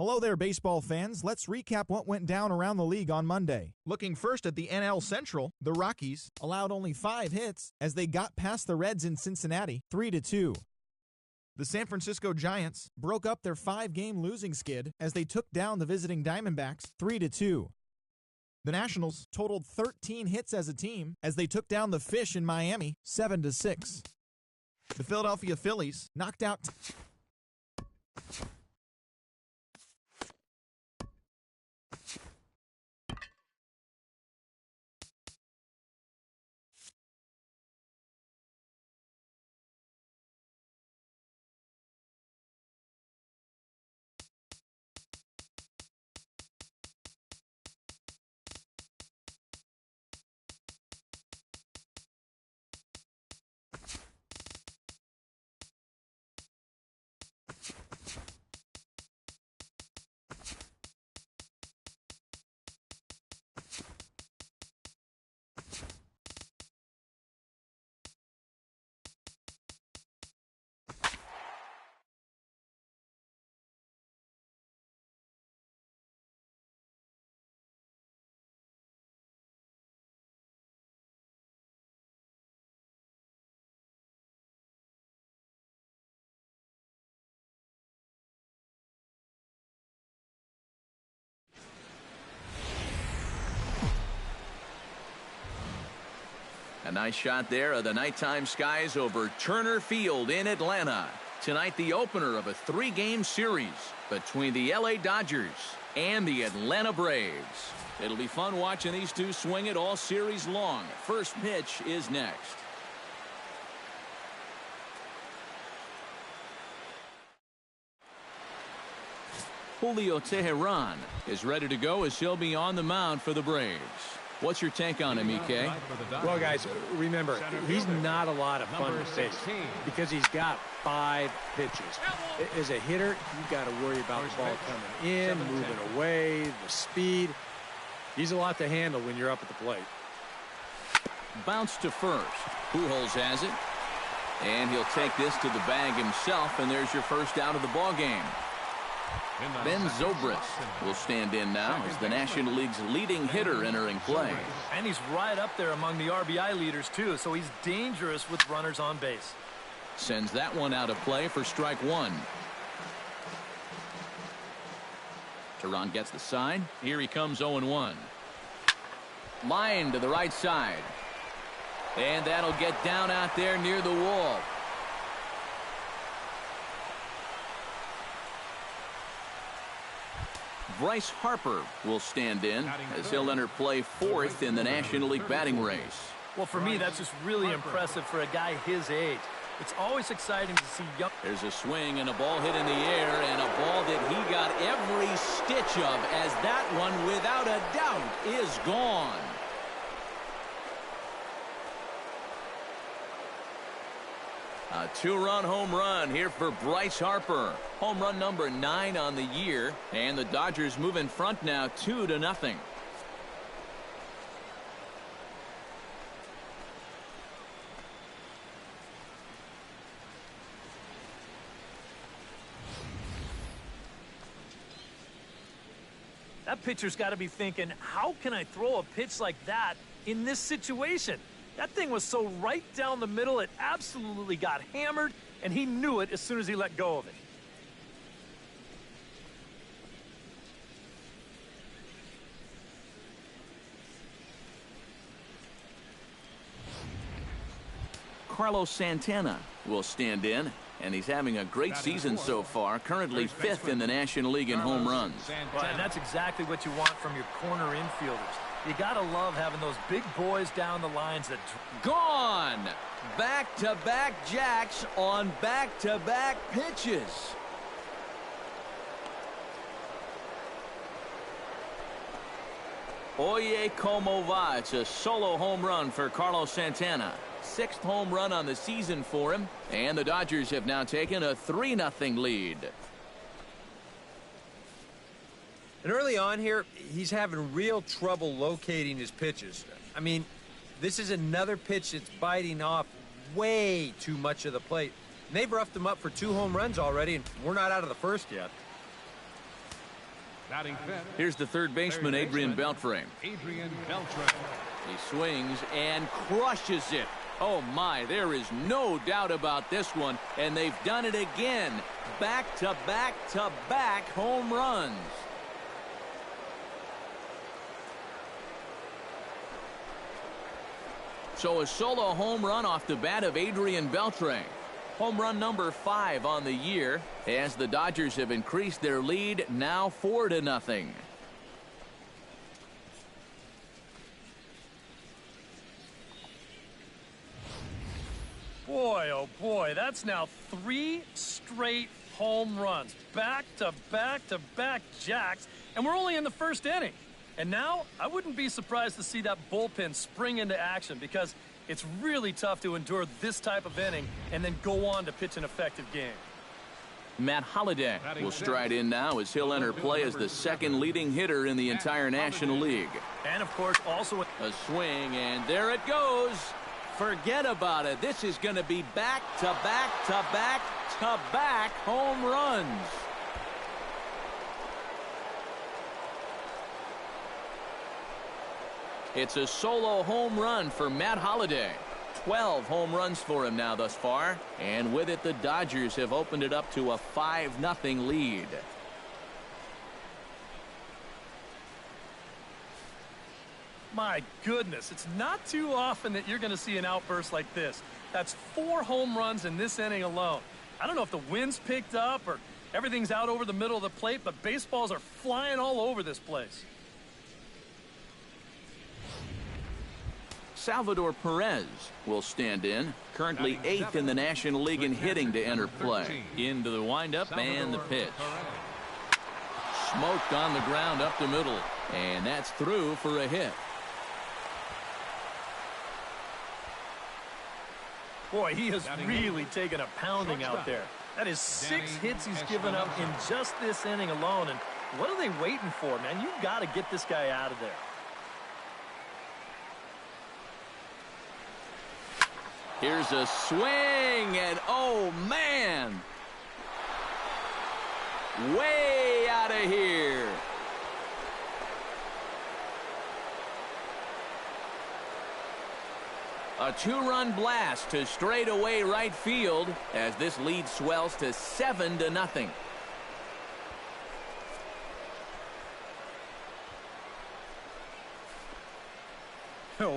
Hello there, baseball fans. Let's recap what went down around the league on Monday. Looking first at the NL Central, the Rockies allowed only 5 hits as they got past the Reds in Cincinnati 3-2. The San Francisco Giants broke up their 5-game losing skid as they took down the visiting Diamondbacks 3-2. The Nationals totaled 13 hits as a team as they took down the Fish in Miami 7-6. The Philadelphia Phillies knocked out A nice shot there of the nighttime skies over Turner Field in Atlanta. Tonight, the opener of a 3-game series between the LA Dodgers and the Atlanta Braves. It'll be fun watching these two swing it all series long. First pitch is next. Julio Teheran is ready to go as he'll be on the mound for the Braves. What's your take on him, EK? Well, guys, remember, he's not a lot of fun to face because he's got 5 pitches. As a hitter, you've got to worry about the ball coming in, moving away, the speed. He's a lot to handle when you're up at the plate. Bounce to first. Pujols has it. And he'll take this to the bag himself, and there's your first out of the ball game. Ben Zobrist will stand in now as the National League's leading hitter entering play. And he's right up there among the RBI leaders, too, so he's dangerous with runners on base. Sends that one out of play for strike 1. Teheran gets the sign. Here he comes 0-1. Line to the right side. And that'll get down out there near the wall. Bryce Harper will stand in as he'll enter play 4th in the National League batting race. Well, for me, that's just really impressive for a guy his age. It's always exciting to see young. There's a swing and a ball hit in the air, and a ball that he got every stitch of, as that one, without a doubt, is gone. A 2-run home run here for Bryce Harper. Home run number 9 on the year, and the Dodgers move in front now 2-0. That pitcher's got to be thinking, how can I throw a pitch like that in this situation? That thing was so right down the middle, it absolutely got hammered, and he knew it as soon as he let go of it. Carlos Santana will stand in, and he's having a great season so far, currently 5th in the National League in home runs. Well, and that's exactly what you want from your corner infielders. You gotta love having those big boys down the lines that... Gone! Back-to-back jacks on back-to-back pitches. Oye como va. It's a solo home run for Carlos Santana. 6th home run on the season for him, and the Dodgers have now taken a 3-0 lead. And early on here, he's having real trouble locating his pitches. I mean, this is another pitch that's biting off way too much of the plate. And they've roughed him up for 2 home runs already, and we're not out of the first yet. Here's the third baseman, Adrian Beltre. He swings and crushes it. Oh my, there is no doubt about this one, and they've done it again. Back-to-back-to-back home runs. So a solo home run off the bat of Adrian Beltre. Home run number 5 on the year, as the Dodgers have increased their lead now 4-0. Boy, oh boy, that's now 3 straight home runs. Back-to-back-to-back jacks, and we're only in the first inning. And now, I wouldn't be surprised to see that bullpen spring into action, because it's really tough to endure this type of inning and then go on to pitch an effective game. Matt Holliday will stride in now as he'll enter play as the second leading hitter in the entire National League. And, of course, also a swing, and there it goes. Forget about it. This is going to be back-to-back-to-back-to-back home runs. It's a solo home run for Matt Holliday. 12 home runs for him now thus far. And with it, the Dodgers have opened it up to a 5-0 lead. My goodness, it's not too often that you're going to see an outburst like this. That's 4 home runs in this inning alone. I don't know if the wind's picked up or everything's out over the middle of the plate, but baseballs are flying all over this place. Salvador Perez will stand in, currently 8th in the National League in hitting to enter play. Into the windup and the pitch. Smoked on the ground up the middle, and that's through for a hit. Boy, he has really taken a pounding out there. That is 6 hits he's given up in just this inning alone. And what are they waiting for, man? You've got to get this guy out of there. Here's a swing, and oh, man. Way out of here. A 2-run blast to straightaway right field as this lead swells to 7-0.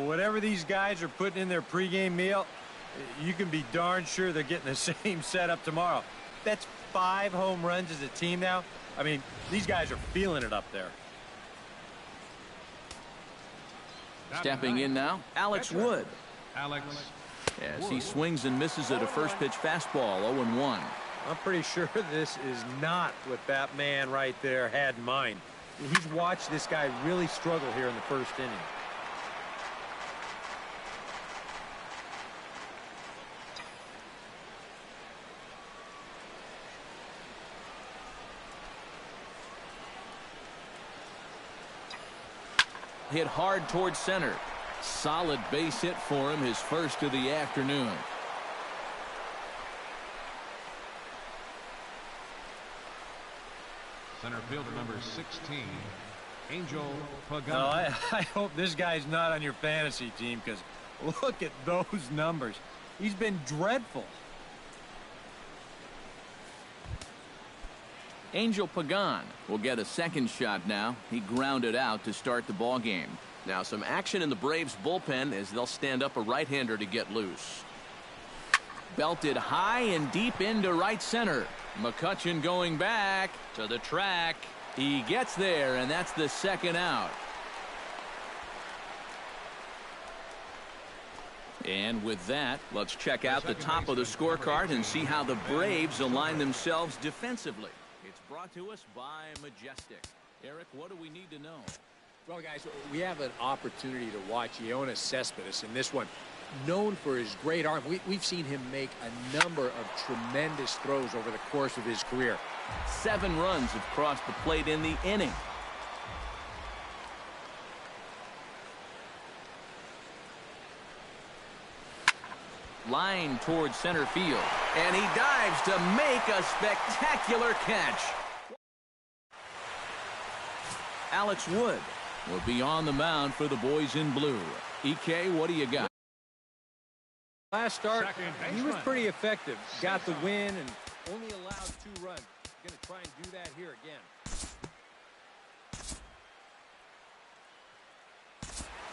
Whatever these guys are putting in their pregame meal, you can be darn sure they're getting the same setup tomorrow. That's 5 home runs as a team now. I mean, these guys are feeling it up there. Stepping in now, Alex Wood. As he swings and misses at a first pitch fastball, 0-1. I'm pretty sure this is not what that man right there had in mind. He's watched this guy really struggle here in the first inning. Hit hard towards center. Solid base hit for him, his first of the afternoon. Center fielder number 16, Angel Pagan. No, I hope this guy's not on your fantasy team, because look at those numbers. He's been dreadful. Angel Pagan will get a second shot now. He grounded out to start the ball game. Now some action in the Braves bullpen as they'll stand up a right-hander to get loose. Belted high and deep into right center. McCutchen going back to the track. He gets there, and that's the second out. And with that, let's check out the top of the scorecard and see how the Braves align themselves defensively. It's brought to us by Majestic. Eric, what do we need to know? Well, guys, we have an opportunity to watch Yoenis Cespedes in this one. Known for his great arm, we've seen him make a number of tremendous throws over the course of his career. 7 runs have crossed the plate in the inning. Line towards center field, and he dives to make a spectacular catch. Alex Wood will be on the mound for the boys in blue. EK, what do you got? Last start, he was pretty effective. Got the win and only allowed 2 runs. Going to try and do that here again.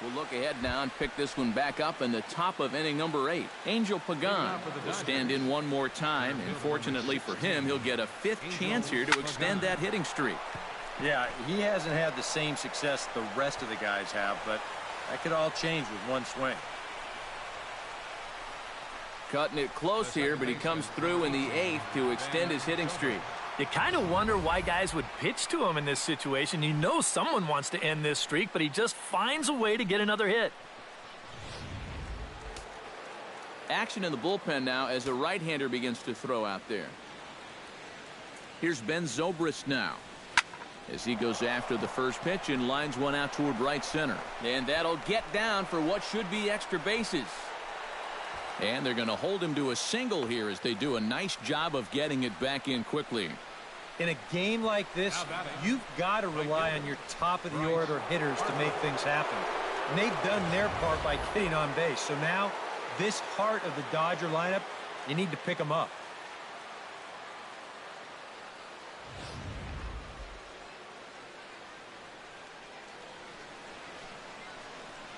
We'll look ahead now and pick this one back up in the top of inning number 8. Angel Pagan will stand in one more time, and fortunately for him, he'll get a 5th chance here to extend that hitting streak. Yeah, he hasn't had the same success the rest of the guys have, but that could all change with one swing. Cutting it close here, but he comes through in the 8th to extend his hitting streak. You kind of wonder why guys would pitch to him in this situation. You know someone wants to end this streak, but he just finds a way to get another hit. Action in the bullpen now as a right-hander begins to throw out there. Here's Ben Zobrist now as he goes after the first pitch and lines one out toward right center. And that'll get down for what should be extra bases. And they're going to hold him to a single here as they do a nice job of getting it back in quickly. In a game like this, you've got to rely on your top-of-the-order hitters to make things happen. And they've done their part by getting on base. So now, this heart of the Dodger lineup, you need to pick them up.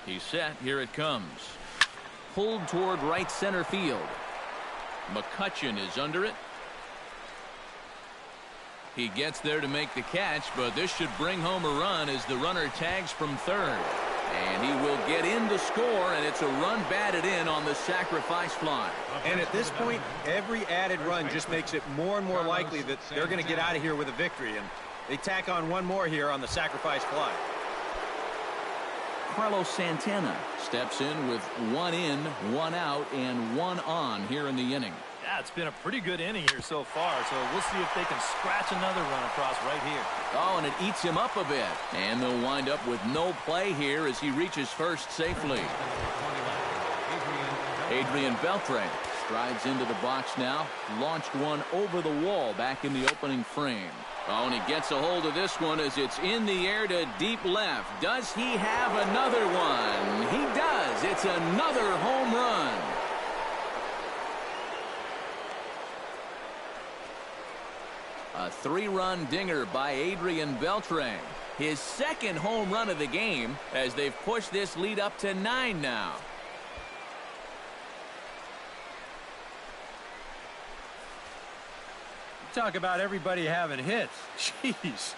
He's set. Here it comes. Pulled toward right center field. McCutchen is under it. He gets there to make the catch, but this should bring home a run as the runner tags from third. And he will get in to score, and it's a run batted in on the sacrifice fly. And at this point, every added run just makes it more and more likely that they're going to get out of here with a victory. And they tack on one more here on the sacrifice fly. Carlos Santana steps in with 1 in, 1 out, and 1 on here in the inning. Yeah, it's been a pretty good inning here so far, so we'll see if they can scratch another run across right here. Oh, and it eats him up a bit. And they'll wind up with no play here as he reaches first safely. Adrian Beltre strides into the box now. Launched one over the wall back in the opening frame. Oh, and he gets a hold of this one as it's in the air to deep left. Does he have another one? He does. It's another home run. A 3-run dinger by Adrian Beltre. His 2nd home run of the game as they've pushed this lead up to 9 now. Talk about everybody having hits. Jeez.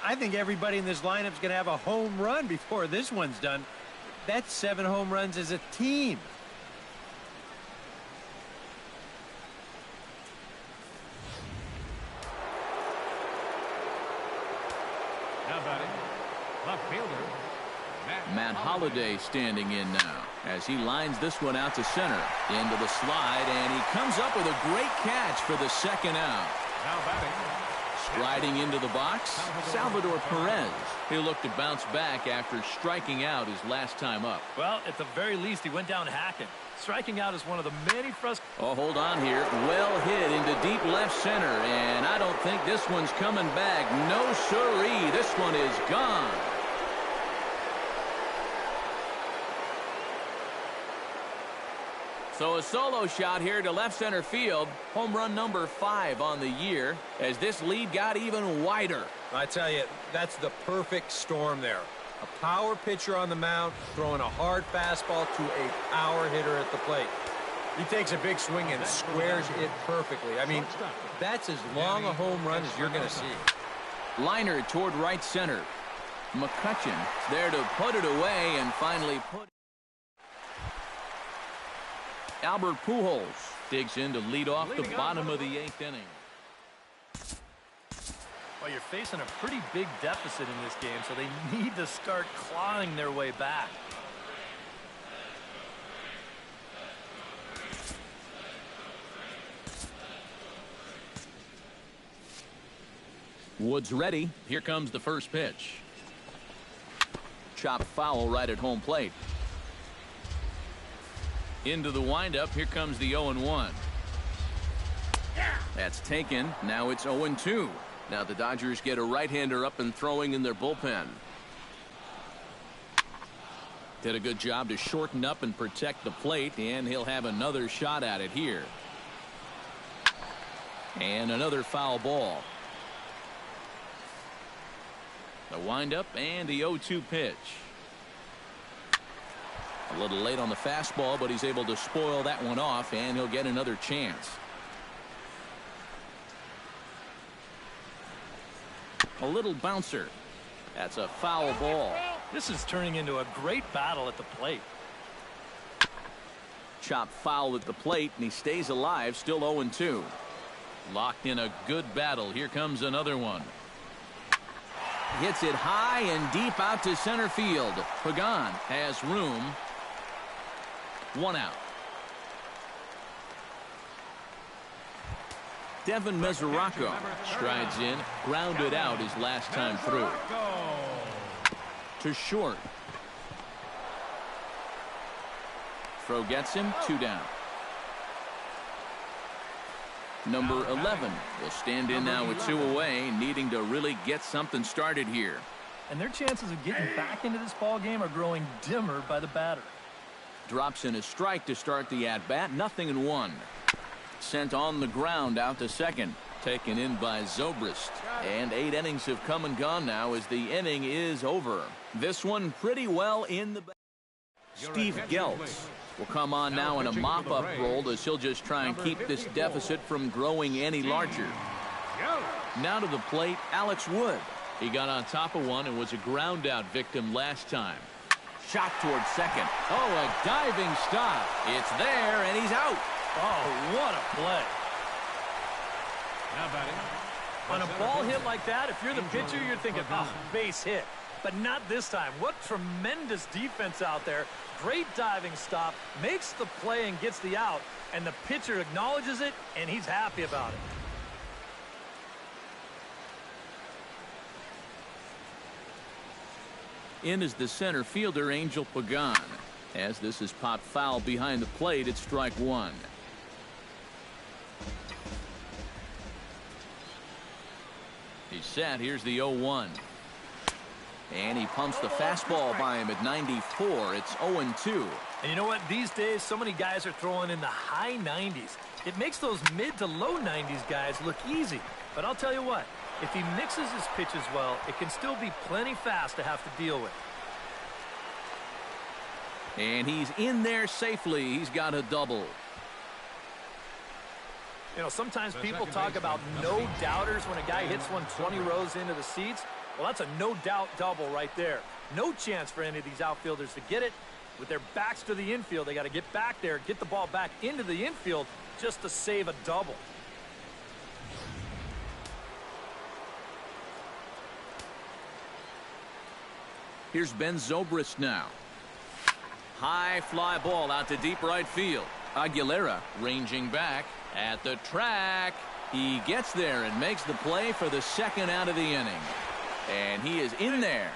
I think everybody in this lineup's going to have a home run before this one's done. That's 7 home runs as a team. Now batting, left fielder, Matt Holliday standing in now as he lines this one out to center. Into the slide, and he comes up with a great catch for the 2nd out. now batting, Striding into the box, Salvador Perez. He'll look to bounce back after striking out his last time up. Well, at the very least, he went down hacking. Striking out is one of the many Oh, hold on here. Well hit into deep left center, and I don't think this one's coming back. No siree. This one is gone. So a solo shot here to left center field. Home run number 5 on the year as this lead got even wider. I tell you, that's the perfect storm there. A power pitcher on the mound throwing a hard fastball to a power hitter at the plate. He takes a big swing and squares it perfectly. I mean, that's as long a home run as you're going to see. Liner toward right center. McCutchen there to put it away and finally put. Albert Pujols digs in to lead off the bottom of the 8th inning. Well, you're facing a pretty big deficit in this game, so they need to start clawing their way back. Woods ready. Here comes the first pitch. Chopped foul right at home plate. Into the windup. Here comes the 0-1. That's taken. Now it's 0-2. Now the Dodgers get a right-hander up and throwing in their bullpen. Did a good job to shorten up and protect the plate, and he'll have another shot at it here. And another foul ball. The windup and the 0-2 pitch. A little late on the fastball, but he's able to spoil that one off, and he'll get another chance. A little bouncer. That's a foul ball. This is turning into a great battle at the plate. Chop foul at the plate, and he stays alive, still 0-2. Locked in a good battle. Here comes another one. Hits it high and deep out to center field. Pagan has room. 1 out. Devin Mesoraco strides in, grounded out his last time through. To short. Throw gets him, 2 down. Number 11 will stand in now with 2 away, needing to really get something started here. And their chances of getting back into this ball game are growing dimmer by the batter. Drops in a strike to start the at-bat, 0-1. Sent on the ground out to second. Taken in by Zobrist. And 8 innings have come and gone now as the inning is over. This one pretty well in the back. Steve Geltz will come on now in a mop-up role as he'll just try and keep this deficit from growing any larger. Now to the plate, Alex Wood. He got on top of one and was a ground-out victim last time. Shot towards second. Oh, a diving stop. It's there, and he's out. Oh, what a play. Now batting. On a ball hit like that, if you're the pitcher, you're thinking, oh, base hit. But not this time. What tremendous defense out there. Great diving stop, makes the play and gets the out, and the pitcher acknowledges it, and he's happy about it. In is the center fielder, Angel Pagan. As this is popped foul behind the plate, it's strike 1. He's set. Here's the 0-1. And he pumps the fastball by him at 94. It's 0-2. And you know what? These days, so many guys are throwing in the high 90s. It makes those mid to low 90s guys look easy. But I'll tell you what, if he mixes his pitches well, it can still be plenty fast to have to deal with. And he's in there safely. He's got a double. You know, sometimes people talk about no-doubters when a guy hits one 20 rows into the seats. Well, that's a no-doubt double right there. No chance for any of these outfielders to get it. With their backs to the infield, they got to get back there, get the ball back into the infield just to save a double. Here's Ben Zobrist now. High fly ball out to deep right field. Aguilera ranging back at the track. He gets there and makes the play for the second out of the inning. And he is in there.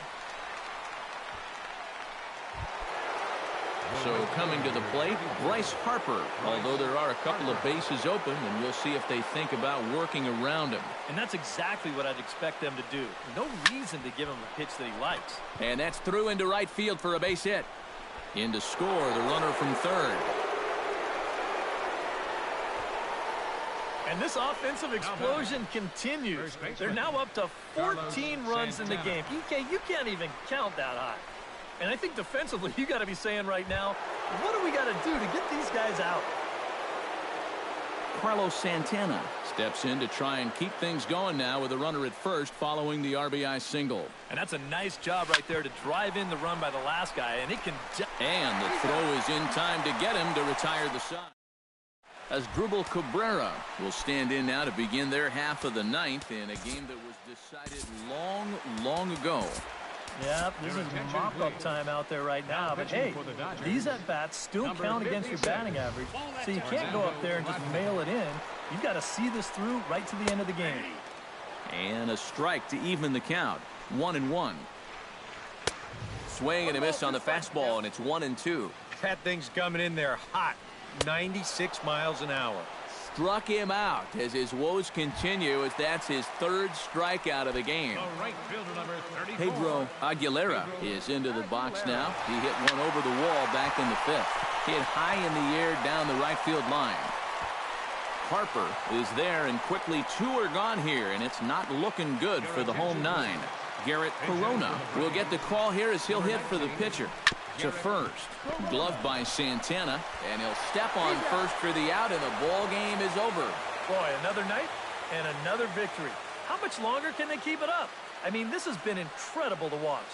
So coming to the plate, Bryce Harper. Although there are a couple of bases open, and we'll see if they think about working around him. And that's exactly what I'd expect them to do. No reason to give him a pitch that he likes. And that's through into right field for a base hit. In to score, the runner from third. And this offensive explosion continues. They're now up to 14 runs in the game. EK, you can't even count that high. And I think defensively, you got to be saying right now, what do we got to do to get these guys out? Carlos Santana steps in to try and keep things going now with a runner at first following the RBI single. And that's a nice job right there to drive in the run by the last guy. And it can... And the throw is in time to get him to retire the side. As Drupal Cabrera will stand in now to begin their half of the ninth in a game that was decided long ago. Yeah, this is mop-up time out there right now. But, hey, these at-bats still count against your batting average, so you can't go up there and just mail it in. You've got to see this through right to the end of the game. And a strike to even the count. 1-1. Swing and a miss on the fastball, and it's 1-2. That thing's coming in there hot. 96 miles an hour. struck him out as his woes continue, as that's his third strikeout of the game. Right fielder number 34. Pedro Aguilera is into the box now. He hit one over the wall back in the fifth. Hit high in the air down the right field line. Harper is there, and quickly two are gone here, and it's not looking good for the home nine. Garrett Corona will get the call here as he'll hit for the pitcher. To first, gloved by Santana, and he'll step on first for the out, and the ball game is over. Boy, another night and another victory. How much longer can they keep it up? I mean, this has been incredible to watch.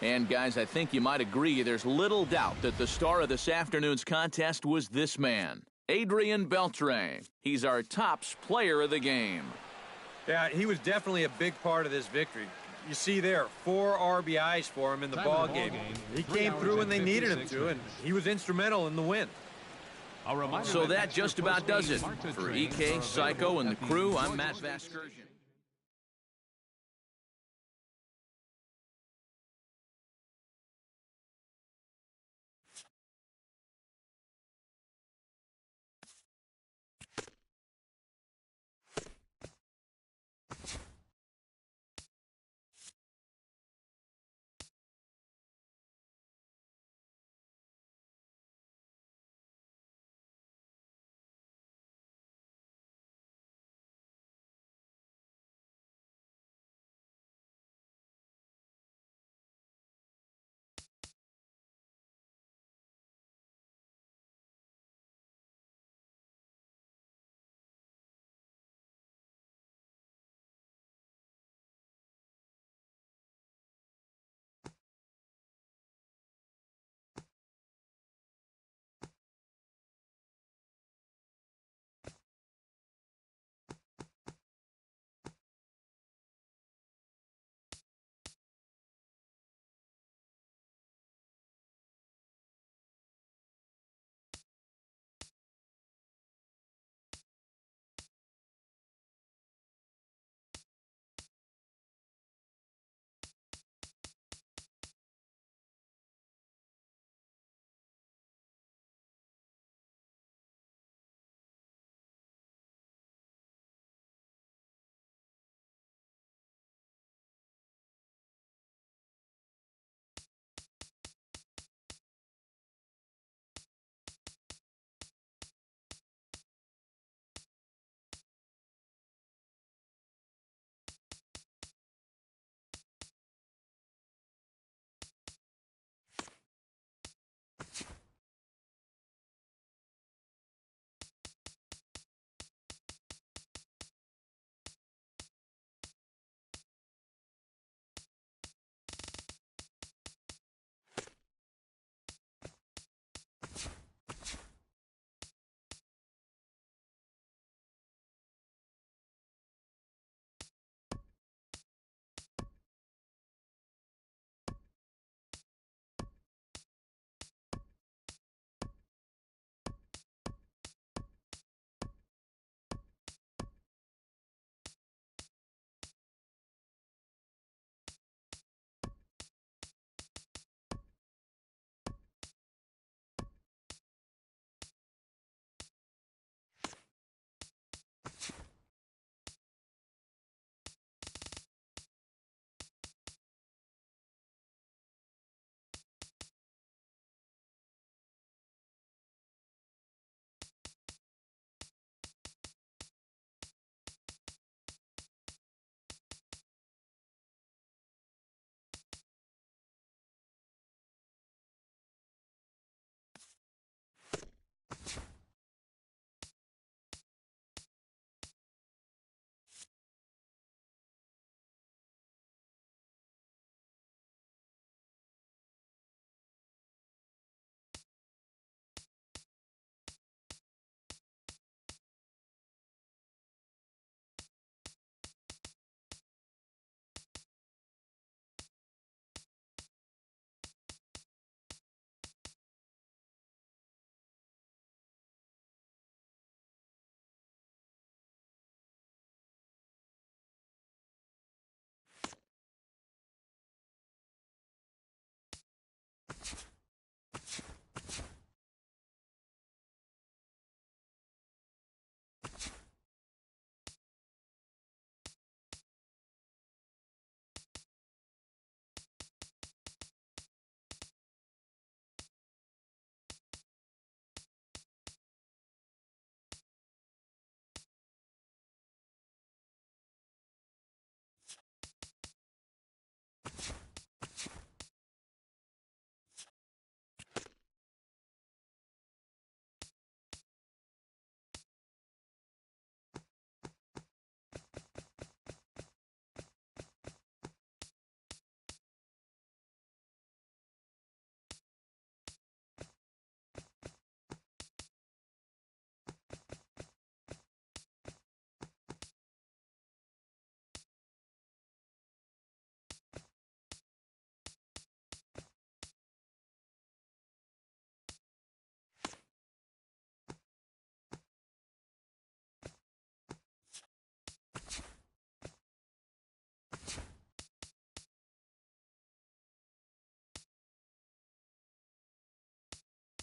And guys, I think you might agree there's little doubt that the star of this afternoon's contest was this man, Adrian Beltre. He's our tops player of the game. Yeah, he was definitely a big part of this victory. You see there, 4 RBIs for him in the ball game. He came through when they needed him to, and he was instrumental in the win. So that just about does it. For EK, Psycho, and the crew, I'm Matt Vasgersian.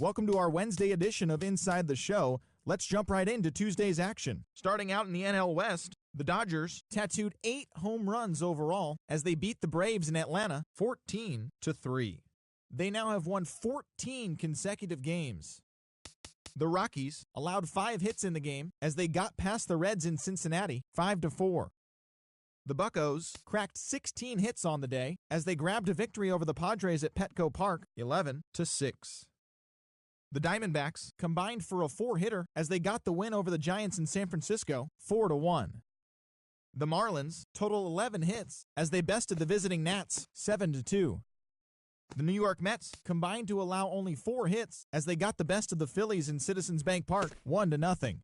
Welcome to our Wednesday edition of Inside the Show. Let's jump right into Tuesday's action. Starting out in the NL West, the Dodgers tattooed 8 home runs overall as they beat the Braves in Atlanta 14-3. They now have won 14 consecutive games. The Rockies allowed 5 hits in the game as they got past the Reds in Cincinnati 5-4. The Buccos cracked 16 hits on the day as they grabbed a victory over the Padres at Petco Park 11-6. The Diamondbacks combined for a 4-hitter as they got the win over the Giants in San Francisco 4-1. The Marlins total 11 hits as they bested the visiting Nats 7-2. The New York Mets combined to allow only 4 hits as they got the best of the Phillies in Citizens Bank Park 1-0.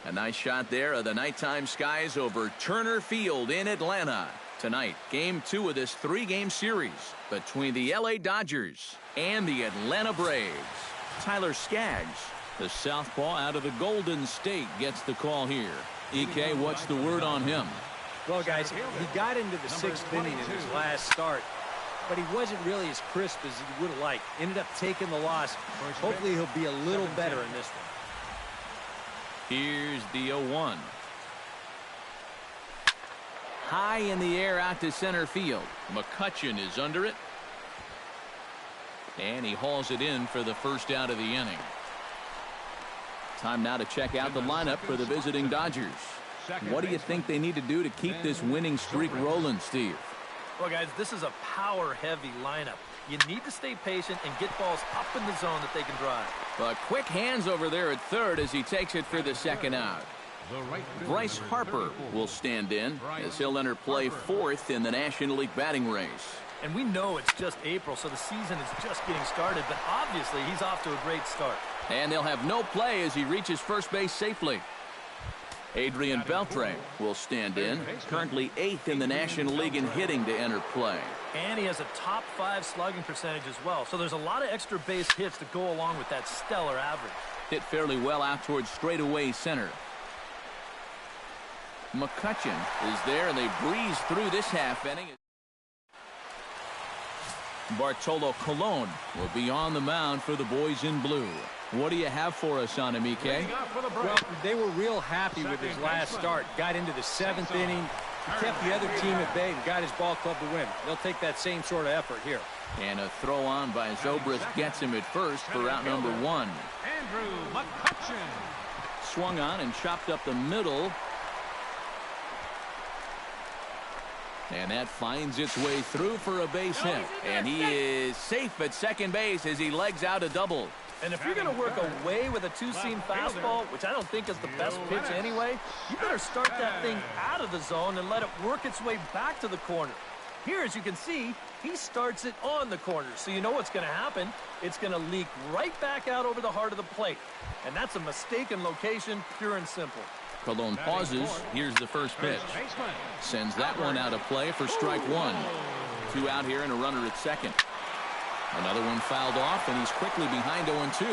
A nice shot there of the nighttime skies over Turner Field in Atlanta. Tonight, Game 2 of this 3-game series between the LA Dodgers and the Atlanta Braves. Tyler Skaggs, the southpaw out of the Golden State, gets the call here. EK, what's the word on him? Well, guys, he got into the 6th inning in his last start, but he wasn't really as crisp as he would have liked. Ended up taking the loss. Hopefully he'll be a little better in this one. Here's the 0-1. High in the air out to center field. McCutchen is under it. And he hauls it in for the first out of the inning. Time now to check out the lineup for the visiting Dodgers. What do you think they need to do to keep this winning streak rolling, Steve? Well, guys, this is a power-heavy lineup. You need to stay patient and get balls up in the zone that they can drive. But quick hands over there at third as he takes it for the second out. Bryce Harper will stand in as he'll enter play 4th in the National League batting race. And we know it's just April, so the season is just getting started, but obviously he's off to a great start. And they'll have no play as he reaches first base safely. Adrian Beltre will stand in, currently 8th in the National League in hitting to enter play. And he has a top 5 slugging percentage as well, so there's a lot of extra base hits to go along with that stellar average. Hit fairly well out towards straightaway center. McCutchen is there, and they breeze through this half inning. Bartolo Colon will be on the mound for the boys in blue. What do you have for us on him, EK? Well, they were real happy with his last start. Got into the 7th inning. He kept the other team at bay and got his ball club to win. They'll take that same sort of effort here. And a throw on by Zobrist gets him at first for out number 1. Andrew McCutchen. Swung on and chopped up the middle. And that finds its way through for a base hit. And he is safe at second base as he legs out a double. And if you're going to work away with a two-seam fastball, which I don't think is the best pitch anyway, you better start that thing out of the zone and let it work its way back to the corner. Here, as you can see, he starts it on the corner. So you know what's going to happen. It's going to leak right back out over the heart of the plate. And that's a mistaken location, pure and simple. Colon pauses. Here's the first pitch. Sends that one out of play for strike one. 2 out here and a runner at second. Another one fouled off, and he's quickly behind 0-2.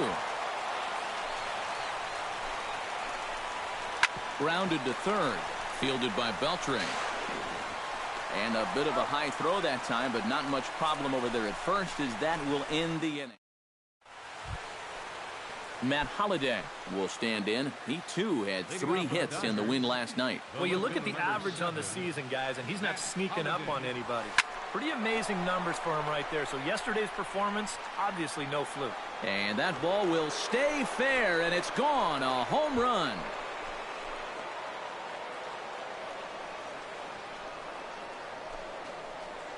Grounded to third. Fielded by Beltre. And a bit of a high throw that time, but not much problem over there at first, as that will end the inning. Matt Holliday will stand in. He, too, had 3 hits in the win last night. Well, you look at the average on the season, guys, and he's not sneaking up on anybody. Pretty amazing numbers for him right there. So yesterday's performance, obviously no fluke. And that ball will stay fair, and it's gone. A home run.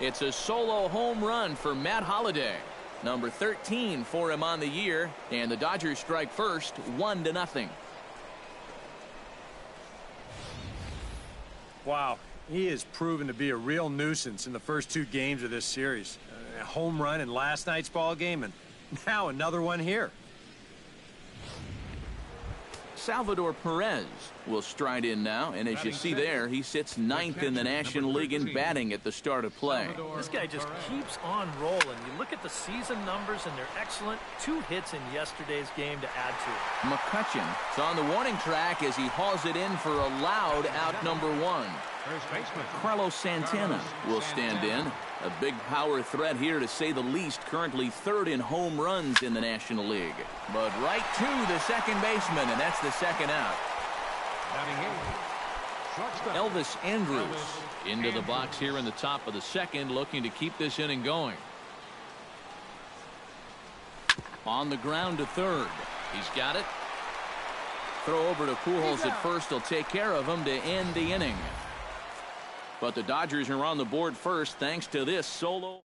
It's a solo home run for Matt Holliday. Number 13 for him on the year, and the Dodgers strike first, 1-0. Wow, he has proven to be a real nuisance in the first 2 games of this series. A home run in last night's ball game, and now another one here. Salvador Perez will stride in now, and as you see there, he sits 9th in the National League in batting at the start of play. This guy just keeps on rolling. You look at the season numbers, and they're excellent. 2 hits in yesterday's game to add to it. McCutchen is on the warning track as he hauls it in for a loud out number 1. Carlos Santana will stand in. A big power threat here, to say the least, currently 3rd in home runs in the National League. But right to the second baseman, and that's the second out. Elvis Andrus into the box here in the top of the second, looking to keep this inning going. On the ground to third. He's got it. Throw over to Pujols at first. He'll take care of him to end the inning. But the Dodgers are on the board first thanks to this solo.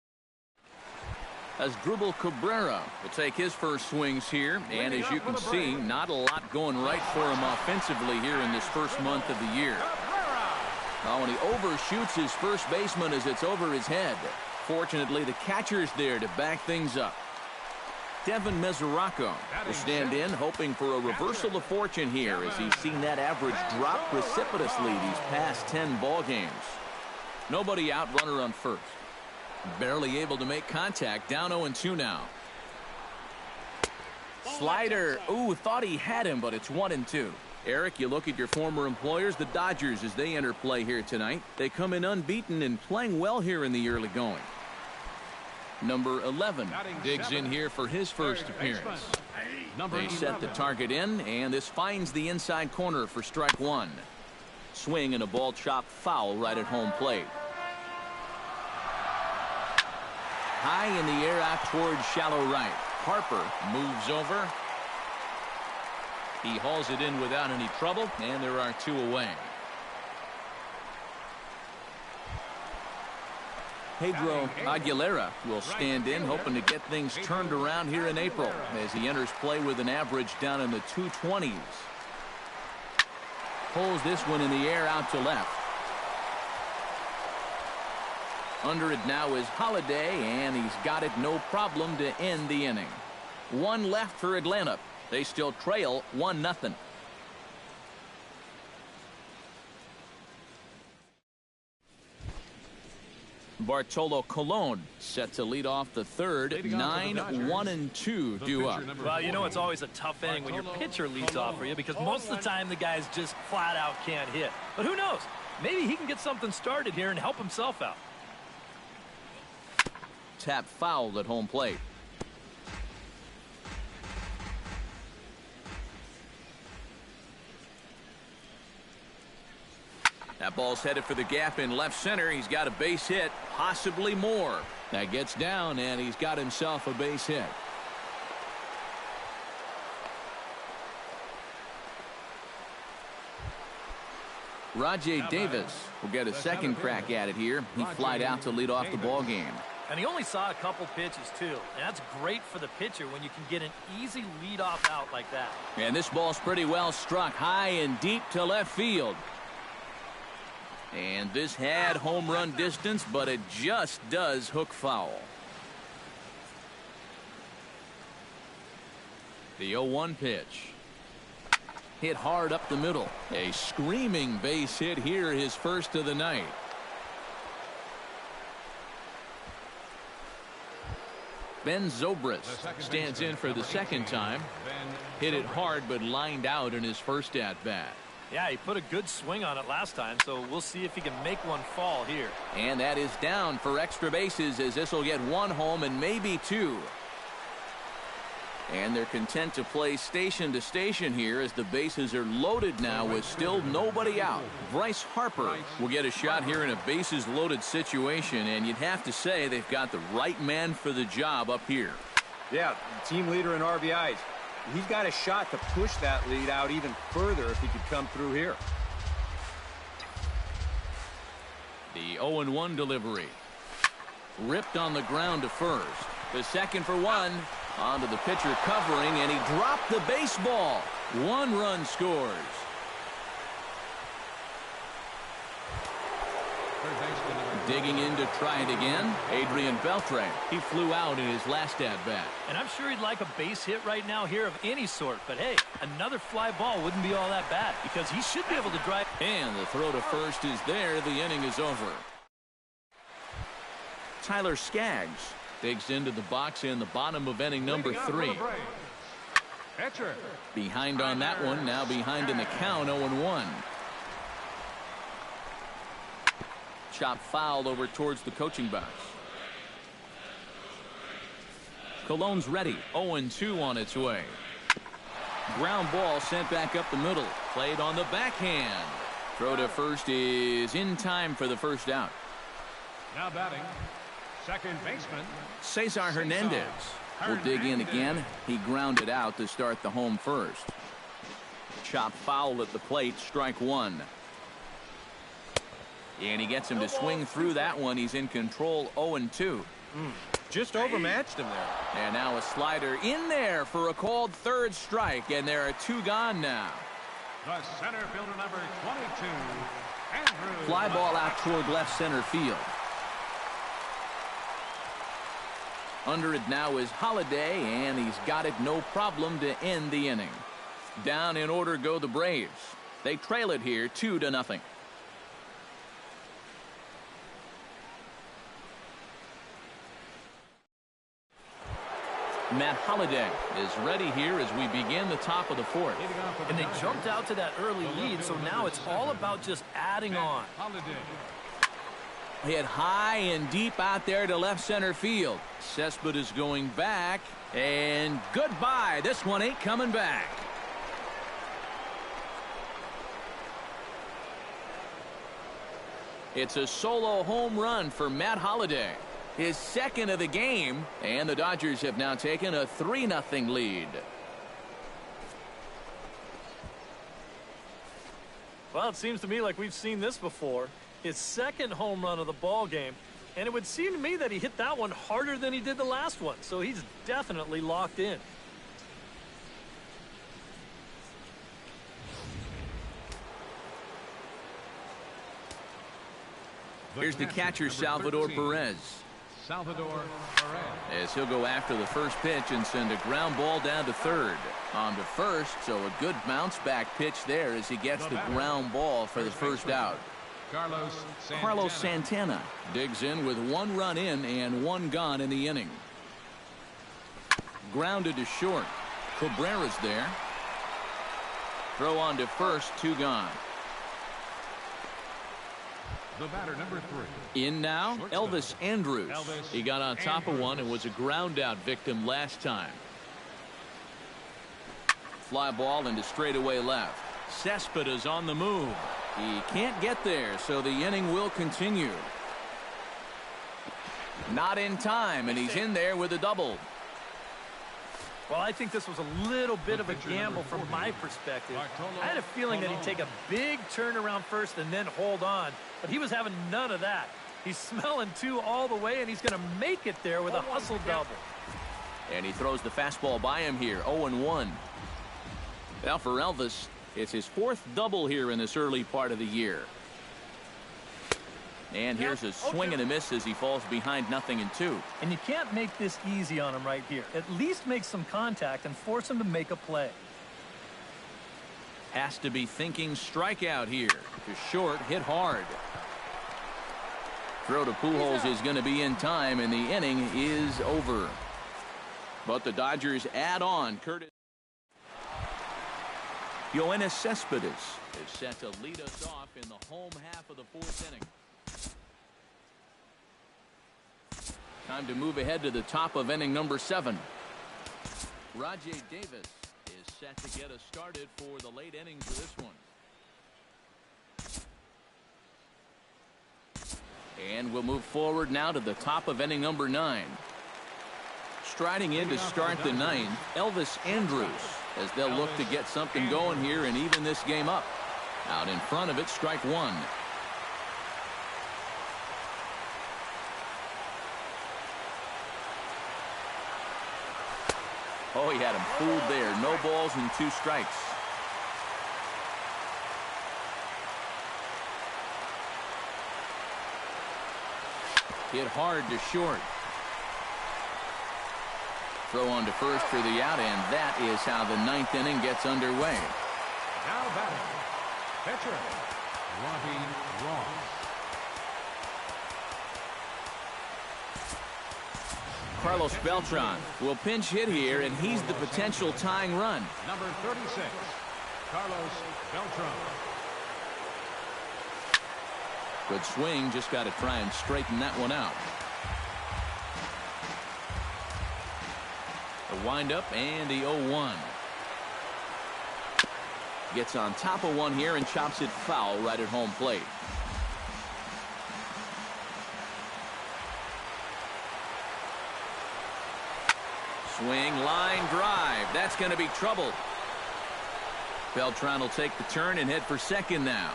Asdrubal Cabrera will take his first swings here. And as you can see, not a lot going right for him offensively here in this first month of the year. Now when he overshoots his first baseman as it's over his head. Fortunately, the catcher's there to back things up. Devin Mesoraco will stand in, hoping for a reversal of fortune here as he's seen that average drop precipitously these past 10 ball games. Nobody out, runner on first. Barely able to make contact, down 0-2 now. Slider, ooh, thought he had him, but it's 1-2. Eric, you look at your former employers, the Dodgers, as they enter play here tonight. They come in unbeaten and playing well here in the early going. Number 11 digs in here for his first appearance. They set the target in, and this finds the inside corner for strike 1. Swing and a ball chopped foul right at home plate. High in the air out towards shallow right. Harper moves over. He hauls it in without any trouble, and there are 2 away. Pedro Aguilera will stand in, hoping to get things turned around here in April as he enters play with an average down in the 220s. Pulls this one in the air out to left. Under it now is Holliday, and he's got it no problem to end the inning. 1 left for Atlanta. They still trail 1-0. Bartolo Colon set to lead off the third. 9-1-2 due up. Well, you know it's always a tough inning when your pitcher leads off for you, because most of the time the guys just flat out can't hit. But who knows? Maybe he can get something started here and help himself out. Tap fouled at home plate. That ball's headed for the gap in left center. He's got a base hit, possibly more. That gets down, and he's got himself a base hit. Rajai Davis will get a second crack at it here. He flied out to lead off the ball game. And he only saw a couple pitches, too. And that's great for the pitcher when you can get an easy leadoff out like that. And this ball's pretty well struck high and deep to left field. And this had home run distance, but it just does hook foul. The 0-1 pitch. hit hard up the middle. A screaming base hit here, his first of the night. Ben Zobrist stands in for the second time. Hit it hard but lined out in his first at-bat. Yeah, he put a good swing on it last time, so we'll see if he can make one fall here. And that is down for extra bases, as this will get one home and maybe two. And they're content to play station to station here as the bases are loaded now with still nobody out. Bryce Harper will get a shot here in a bases loaded situation, and you'd have to say they've got the right man for the job up here. Yeah, team leader in RBIs. He's got a shot to push that lead out even further if he could come through here. The 0-1 delivery. Ripped on the ground to first. The second for one. Onto the pitcher covering, and he dropped the baseball. One run scores. Digging in to try it again, Adrian Beltre. He flew out in his last at-bat. And I'm sure he'd like a base hit right now here of any sort. But, hey, another fly ball wouldn't be all that bad because he should be able to drive. And the throw to first is there. The inning is over. Tyler Skaggs digs into the box in the bottom of inning number 3. Behind on that one, now behind in the count, 0-1. Chop foul over towards the coaching box. Cologne's ready, 0-2 on its way. Ground ball sent back up the middle, played on the backhand. Throw to first is in time for the first out. Now batting, second baseman Cesar Hernandez will dig in again. He grounded out to start the home first. Chop foul at the plate, strike one. And he gets him to swing through that one. He's in control, 0-2. Just overmatched him there. And now a slider in there for a called third strike, and there are two gone now. The center fielder number 22, Andrew. Fly ball out toward left center field. Under it now is Holiday, and he's got it no problem to end the inning. Down in order go the Braves. They trail it here 2-0. Matt Holiday is ready here as we begin the top of the fourth. And they jumped out to that early lead, so now it's all about just adding on. Hit high and deep out there to left center field. Cespedes going back, and goodbye. This one ain't coming back. It's a solo home run for Matt Holiday. His second of the game, and the Dodgers have now taken a 3-0 lead. Well, it seems to me like we've seen this before. His second home run of the ball game, and it would seem to me that he hit that one harder than he did the last one, so he's definitely locked in. Here's the catcher, Salvador Perez. As he'll go after the first pitch and send a ground ball down to third. On to first, so a good bounce back pitch there as he gets the ground ball for the first out. Carlos Santana digs in with one run in and one gone in the inning. Grounded to short. Cabrera's there. Throw on to first, two gone. The batter, number 3. In now, Elvis Andrus. He got on top of one and was a ground out victim last time. Fly ball into straightaway left. Cespedes on the move. He can't get there, so the inning will continue. Not in time, and he's in there with a double. Well, I think this was a little bit of a gamble from my perspective. I had a feeling that he'd take a big turn around first and then hold on, but he was having none of that. He's smelling two all the way, and he's going to make it there with a hustle double. And he throws the fastball by him here, 0-1. Now for Elvis, it's his fourth double here in this early part of the year. And here's a swing and a miss as he falls behind 0-2. And you can't make this easy on him right here. At least make some contact and force him to make a play. Has to be thinking strikeout here. To short, hit hard. Throw to Pujols is going to be in time, and the inning is over. But the Dodgers add on. Curtis Yoenis Cespedes is set to lead us off in the home half of the fourth inning. Time to move ahead to the top of inning number 7. Rajai Davis is set to get us started for the late innings of this one. And we'll move forward now to the top of inning number 9. Striding in to start the 9th, Elvis Andrus, as they'll look to get something going here and even this game up. Out in front of it, strike 1. Oh, he had him fooled there. No balls and 2 strikes. Hit hard to short. Throw on to first for the out, and that is how the 9th inning gets underway. Now batting, pitcher, Robbie Ross. Carlos Beltran will pinch hit here, and he's the potential tying run. Number 36, Carlos Beltran. Good swing, just got to try and straighten that one out. The windup and the 0-1. Gets on top of one here and chops it foul right at home plate. Swing, line drive. That's going to be trouble. Beltran will take the turn and head for second now.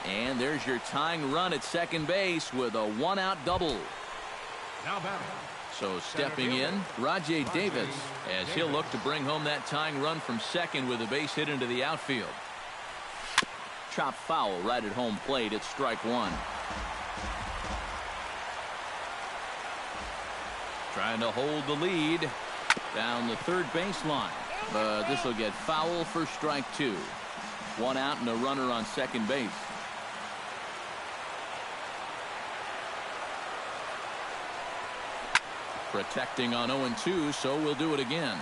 And there's your tying run at second base with a 1-out double. Now batting. So stepping in, Rajai Davis, as he'll look to bring home that tying run from second with a base hit into the outfield. Chop foul right at home plate. It's strike 1. Trying to hold the lead down the third baseline, but this will get foul for strike 2. 1 out and a runner on second base. Protecting on 0-2, so we'll do it again.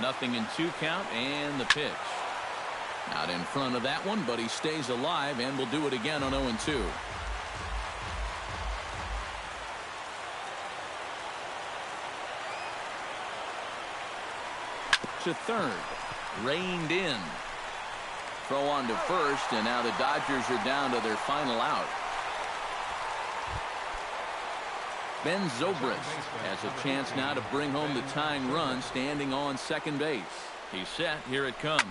Nothing in 2 count, and the pitch. Out in front of that one, but he stays alive, and we'll do it again on 0-2. To third. Reined in. Throw on to first, and now the Dodgers are down to their final out. Ben Zobrist has a chance now to bring home the tying run standing on second base. He's set. Here it comes.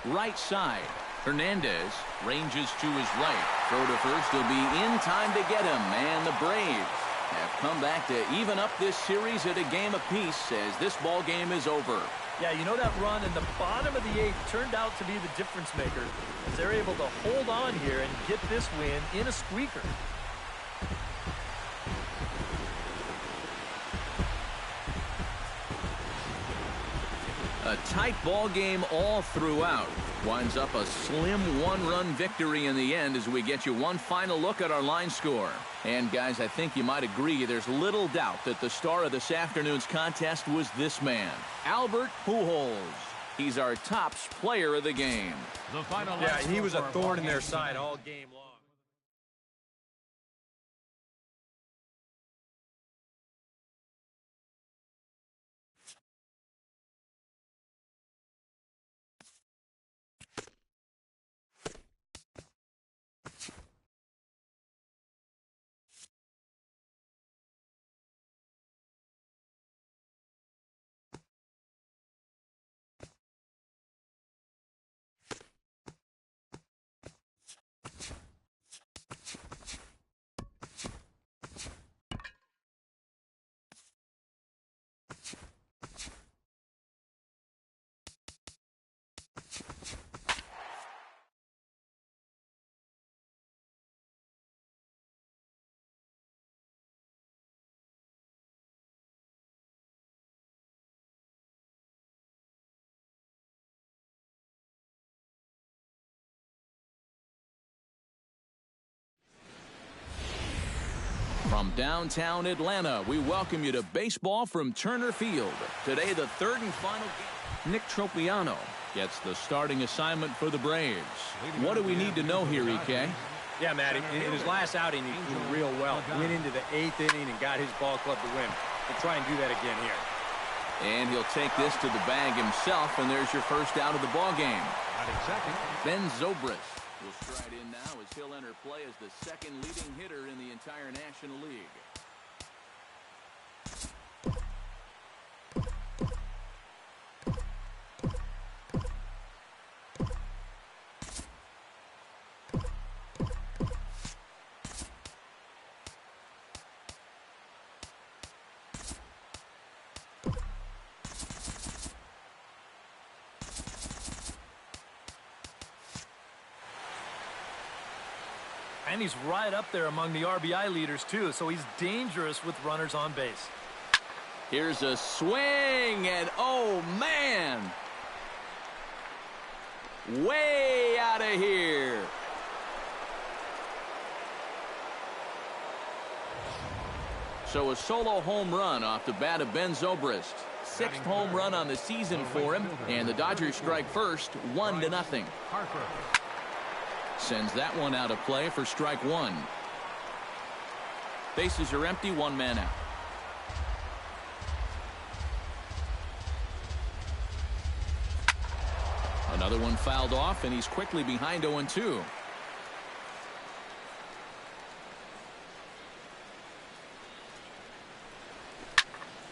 Right side. Hernandez ranges to his right. Throw to first will be in time to get him, and the Braves have come back to even up this series at a game apiece as this ball game is over. Yeah, you know, that run in the bottom of the 8th turned out to be the difference maker, as they're able to hold on here and get this win in a squeaker. A tight ball game all throughout. Winds up a slim 1-run victory in the end as we get you one final look at our line score. And guys, I think you might agree there's little doubt that the star of this afternoon's contest was this man, Albert Pujols. He's our tops player of the game. The final. Yeah, he was a thorn in their side all game long. From downtown Atlanta, we welcome you to baseball from Turner Field. Today, the third and final game. Nick Tropiano gets the starting assignment for the Braves. What do we need to know here, EK? Yeah, Matty, in his last outing, he did real well. Went into the 8th inning and got his ball club to win. We'll try and do that again here. And he'll take this to the bag himself, and there's your first out of the ball game. Ben Zobrist will stride in now as he'll enter play as the second leading hitter in the entire National League. And he's right up there among the RBI leaders, too, so he's dangerous with runners on base. Here's a swing, and oh, man! Way out of here. So a solo home run off the bat of Ben Zobrist. 6th home run on the season for him, and the Dodgers strike first, 1-0. Sends that one out of play for strike one. Bases are empty, one man out. Another one fouled off, and he's quickly behind 0-2.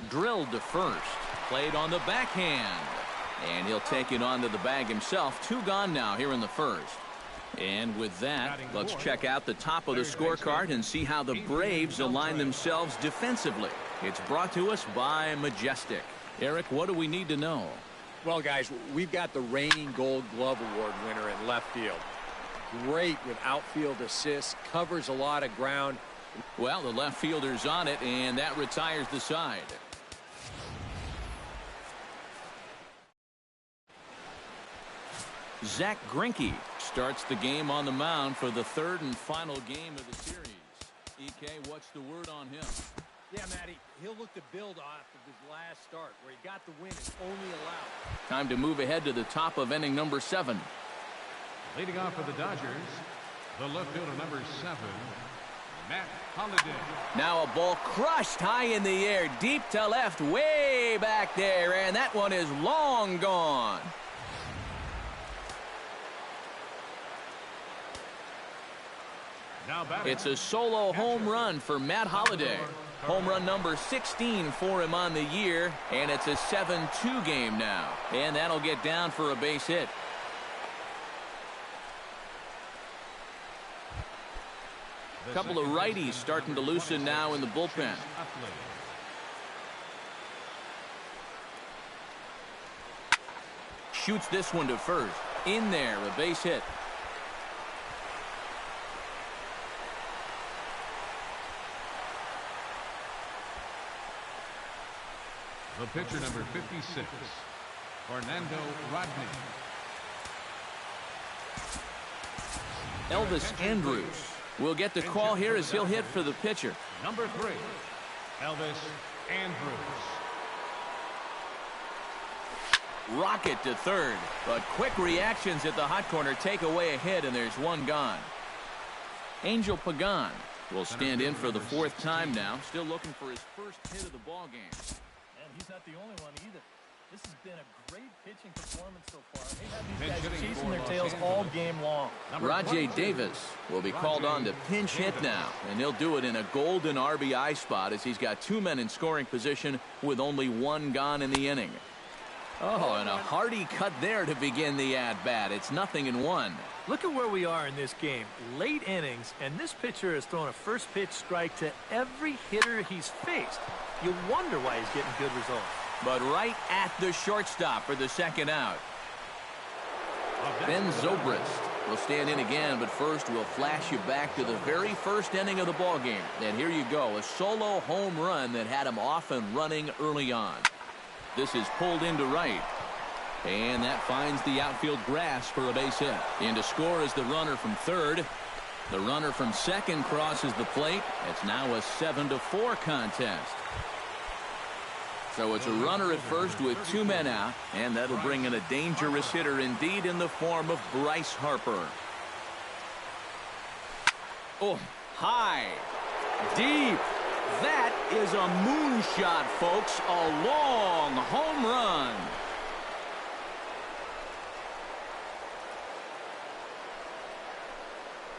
Drilled to first. Played on the backhand. And he'll take it onto the bag himself. 2 gone now here in the first. And with that, let's check out the top of the scorecard and see how the Braves align themselves defensively. It's brought to us by Majestic. Eric, what do we need to know? Well, guys, we've got the reigning Gold Glove Award winner in left field. Great with outfield assists, covers a lot of ground. Well, the left fielder's on it, and that retires the side. Zach Greinke starts the game on the mound for the third and final game of the series. EK, what's the word on him? Yeah, Matty, he'll look to build off of his last start, where he got the win and only allowed. Time to move ahead to the top of inning number 7. Leading off for the Dodgers, the left fielder number 7, Matt Holliday. Now a ball crushed high in the air, deep to left, way back there, and that one is long gone. It's a solo home run for Matt Holliday. Home run number 16 for him on the year, and it's a 7-2 game now. And that'll get down for a base hit. A couple of righties starting to loosen now in the bullpen. Shoots this one to first. In there, a base hit. The pitcher number 56, Fernando Rodney. Elvis Andrus will get the call here as he'll hit for the pitcher. Number 3, Elvis Andrus. Rocket to third, but quick reactions at the hot corner take away a hit, and there's one gone. Angel Pagan will stand in for the 4th time now, still looking for his first hit of the ball game. He's not the only one either. This has been a great pitching performance so far. They've had these guys chasing their tails all game long. Rajay Davis will be called on to pinch hit now, and he'll do it in a golden RBI spot as he's got 2 men in scoring position with only 1 gone in the inning. Oh, and a hearty cut there to begin the at-bat. It's 0-1. Look at where we are in this game. Late innings, and this pitcher has thrown a first pitch strike to every hitter he's faced. You wonder why he's getting good results. But right at the shortstop for the second out. Ben Zobrist will stand in again, but first we'll flash you back to the very first inning of the ball game. And here you go, a solo home run that had him off and running early on. This is pulled into right. And that finds the outfield grass for a base hit. And to score is the runner from third. The runner from second crosses the plate. It's now a 7-4 contest. So it's a runner at first with 2 men out, and that'll bring in a dangerous hitter indeed in the form of Bryce Harper. Oh, high, deep. That is a moonshot, folks. A long home run.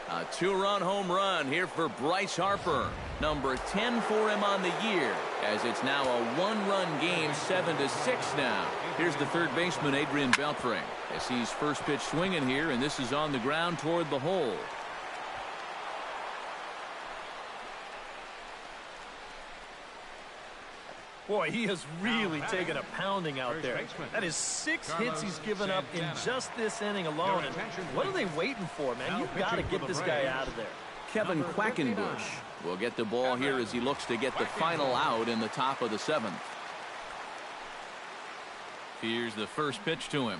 A 2-run home run here for Bryce Harper. Number 10 for him on the year, as it's now a 1-run game, 7-6 now. Here's the third baseman, Adrian Beltre, as he's first pitch swinging here, and this is on the ground toward the hole. Boy, he has really taken a pounding out there. That is 6 hits he's given up in just this inning alone. And what are they waiting for, man? You've got to get this guy out of there. Kevin Quackenbush will get the ball here as he looks to get the final out in the top of the 7th. Here's the first pitch to him.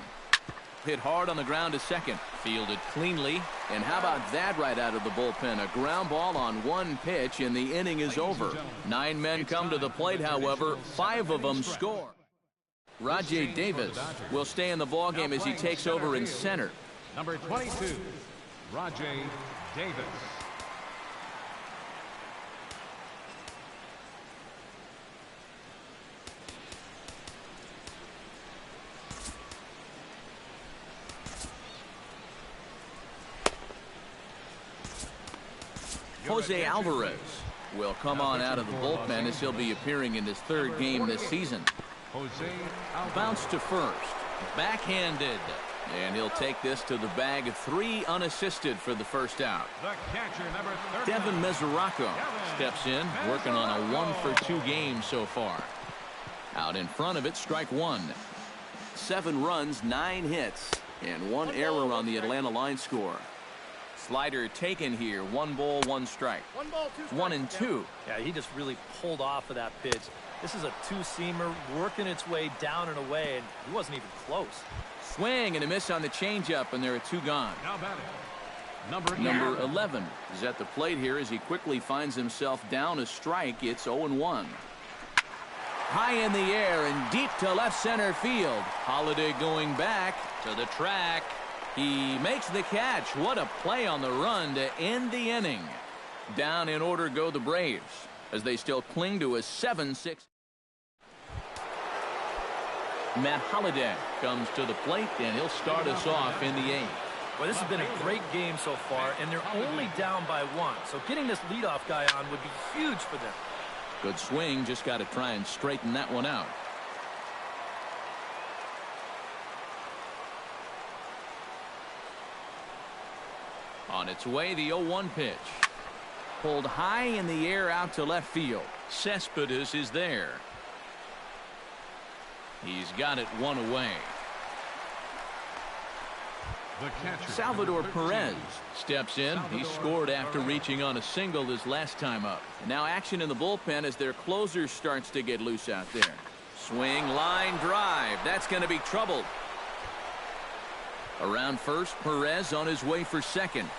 Hit hard on the ground to second. Fielded cleanly. And how about that right out of the bullpen? A ground ball on 1 pitch, and the inning is over. 9 men come to the plate, however. 5 of them score. Rajai Davis will stay in the ballgame as he takes over in center. Number 22, Rajai Davis. Jose Alvarez will come on out of the bullpen as he'll be appearing in his 3rd game this season. Bounce to first. Backhanded. And he'll take this to the bag. 3 unassisted for the first out. Devin Mesoraco steps in, working on a 1-for-2 game so far. Out in front of it, strike 1. 7 runs, 9 hits, and 1 error on the Atlanta line score. Slider taken here. 1 ball, 1 strike. 1 ball, 2 strikes. 1 and 2. Yeah, he just really pulled off of that pitch. This is a 2-seamer working its way down and away, and he wasn't even close. Swing and a miss on the changeup, and there are 2 gone. Now batting, Number 11 is at the plate here as he quickly finds himself down a strike. It's 0-1. High in the air and deep to left center field. Holiday going back to the track. He makes the catch. What a play on the run to end the inning. Down in order go the Braves as they still cling to a 7-6. Matt Holliday comes to the plate, and he'll start us off in the 8th. Well, this has been a great game so far, and they're only down by 1. So getting this leadoff guy on would be huge for them. Good swing. Just got to try and straighten that one out. On its way, the 0-1 pitch. Pulled high in the air out to left field. Cespedes is there. He's got it 1 away. Salvador Perez steps in. He scored after reaching on a single his last time up. Now action in the bullpen as their closer starts to get loose out there. Swing, line drive. That's going to be trouble. Around first, Perez on his way for second.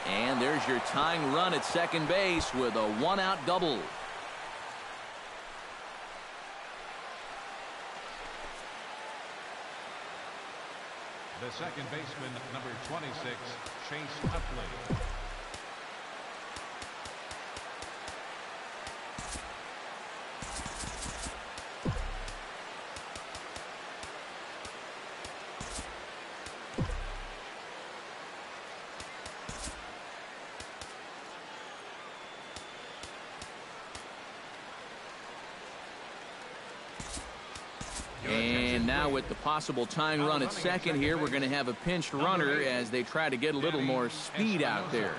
And there's your tying run at second base with a 1-out double. The second baseman, number 26, Chase Utley. And now with the possible tying run at second here, we're going to have a pinched runner as they try to get a little more speed out there.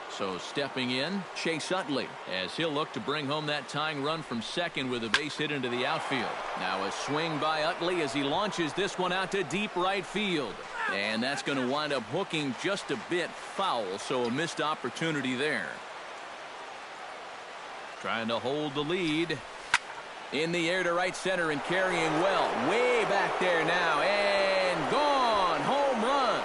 So stepping in, Chase Utley, as he'll look to bring home that tying run from second with a base hit into the outfield. Now a swing by Utley as he launches this one out to deep right field. And that's going to wind up hooking just a bit foul, so a missed opportunity there. Trying to hold the lead. In the air to right center and carrying well. Way back there now. And gone. Home run.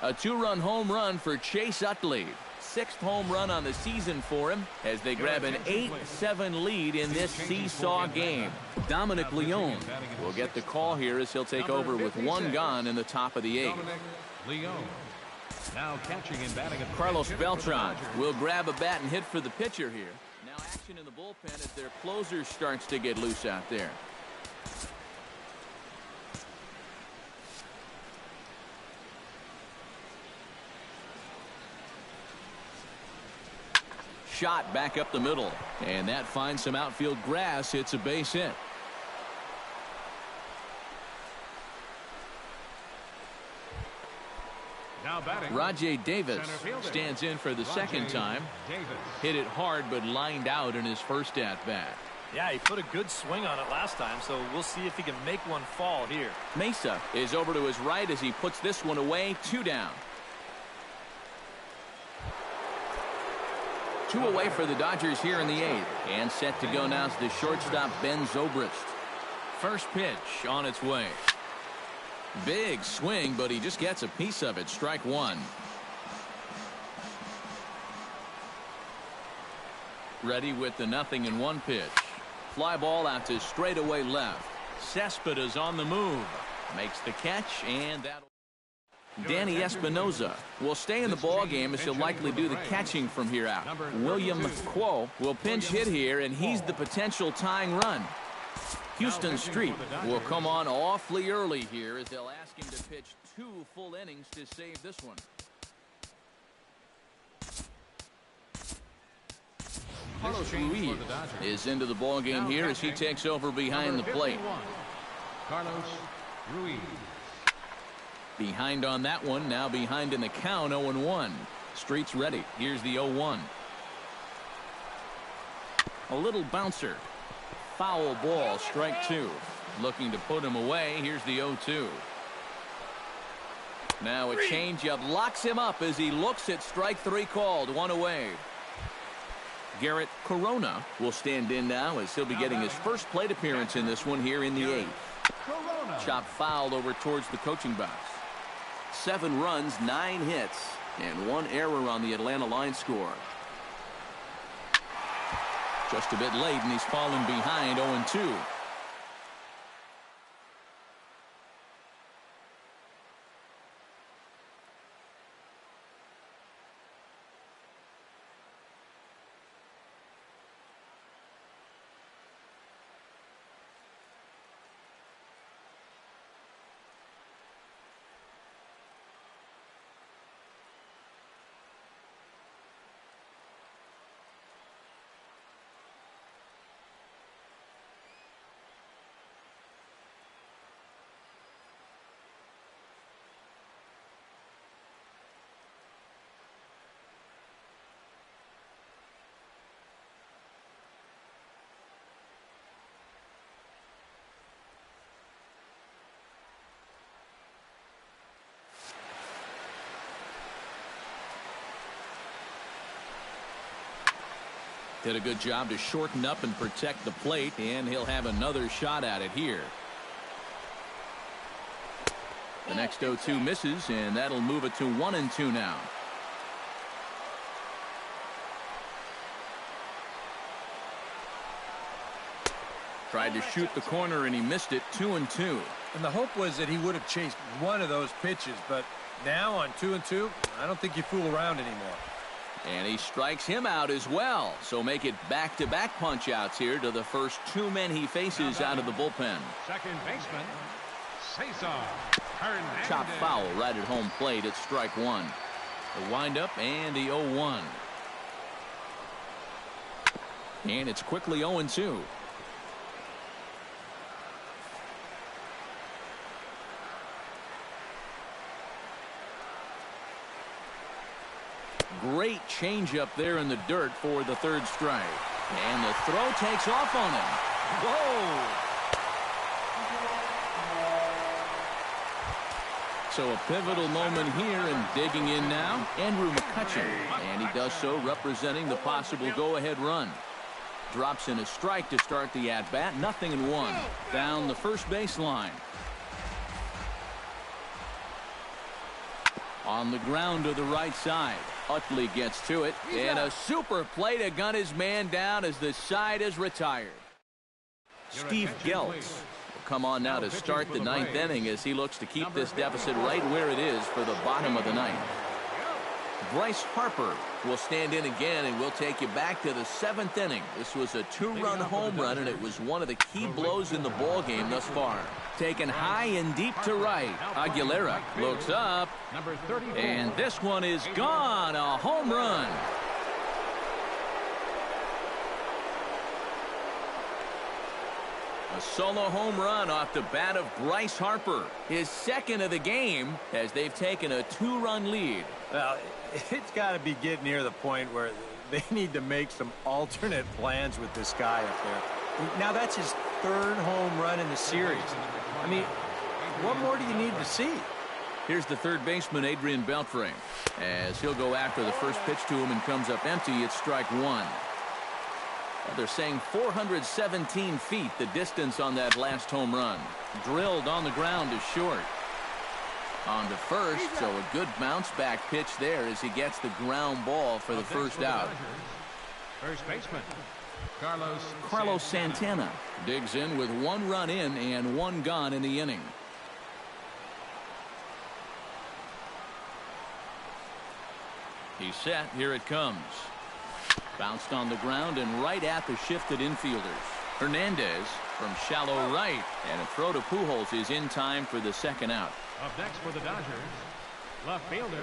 A 2-run home run for Chase Utley. 6th home run on the season for him as they grab an 8-7 lead in this seesaw game. Dominic Leone will get the call here as he'll take over with 1 gone in the top of the 8th. Leone. Now catching and batting. Carlos Beltran will grab a bat and hit for the pitcher here. Now action in the bullpen as their closer starts to get loose out there. Shot back up the middle, and that finds some outfield grass. It's a base hit. Now batting. Rajay Davis stands in for the second time. Hit it hard but lined out in his first at-bat. Yeah, he put a good swing on it last time, so we'll see if he can make one fall here. Mesa is over to his right as he puts this one away. 2 down. 2 away for the Dodgers here in the 8th. And set to go now is the shortstop Ben Zobrist. First pitch on its way. Big swing, but he just gets a piece of it. Strike 1. Ready with the 0-1 pitch. Fly ball out to straightaway left. Cespedes on the move. Makes the catch, and that'll... Danny Espinoza will stay in the ball game as he'll likely do the catching from here out. William Quo will pinch hit here, and he's the potential tying run. Houston Street will come on awfully early here as they'll ask him to pitch 2 full innings to save this one. Carlos Ruiz is into the ball game here as he takes over behind the plate. Carlos Ruiz. Behind on that one, now behind in the count. 0-1. Street's ready. Here's the 0-1. A little bouncer. Foul ball, strike 2. Looking to put him away. Here's the 0-2. Now a changeup locks him up as he looks at strike 3 called. 1 away. Garrett Corona will stand in now as he'll be getting his first plate appearance in this one here in the 8th. Chop foul over towards the coaching box. 7 runs, 9 hits, and 1 error on the Atlanta line score. Just a bit late, and he's fallen behind. 0-2. Did a good job to shorten up and protect the plate, and he'll have another shot at it here. The next 0-2 misses, and that'll move it to 1-2 now. Tried to shoot the corner, and he missed it. 2-2. And the hope was that he would have chased one of those pitches, but now on 2-2, I don't think you fool around anymore. And he strikes him out as well. So make it back-to-back punch-outs here to the first 2 men he faces out of the bullpen. Second baseman, Cesar Hernandez. Chop foul right at home plate at strike 1. The windup and the 0-1. And it's quickly 0-2. Great changeup there in the dirt for the 3rd strike. And the throw takes off on him. Whoa! So a pivotal moment here, and digging in now, Andrew McCutchen. And he does so representing the possible go-ahead run. Drops in a strike to start the at-bat. 0-1. Down the first baseline. On the ground to the right side. Utley gets to it. And a super play to gun his man down as the side is retired. Steve Geltz will come on now to start the ninth inning as he looks to keep this deficit right where it is for the bottom of the ninth. Bryce Harper will stand in again, and we'll take you back to the seventh inning. This was a two-run home run, and it was one of the key blows in the ball game thus far. Taken high and deep to right. Aguilera looks up, and this one is gone. A home run. A solo home run off the bat of Bryce Harper. His second of the game as they've taken a two-run lead. Well, it's got to be getting near the point where they need to make some alternate plans with this guy up there. Now, that's his third home run in the series. I mean, what more do you need to see? Here's the third baseman, Adrian Beltre, as he'll go after the first pitch to him and comes up empty. It's strike one. Well, they're saying 417 feet, the distance on that last home run. Drilled on the ground to short. On to first, so a good bounce back pitch there as he gets the ground ball for the first out. First baseman, Carlos Santana digs in with one run in and one gone in the inning. He's set. Here it comes. Bounced on the ground and right at the shifted infielders. Hernandez from shallow right, and a throw to Pujols is in time for the second out. Up next for the Dodgers, left fielder,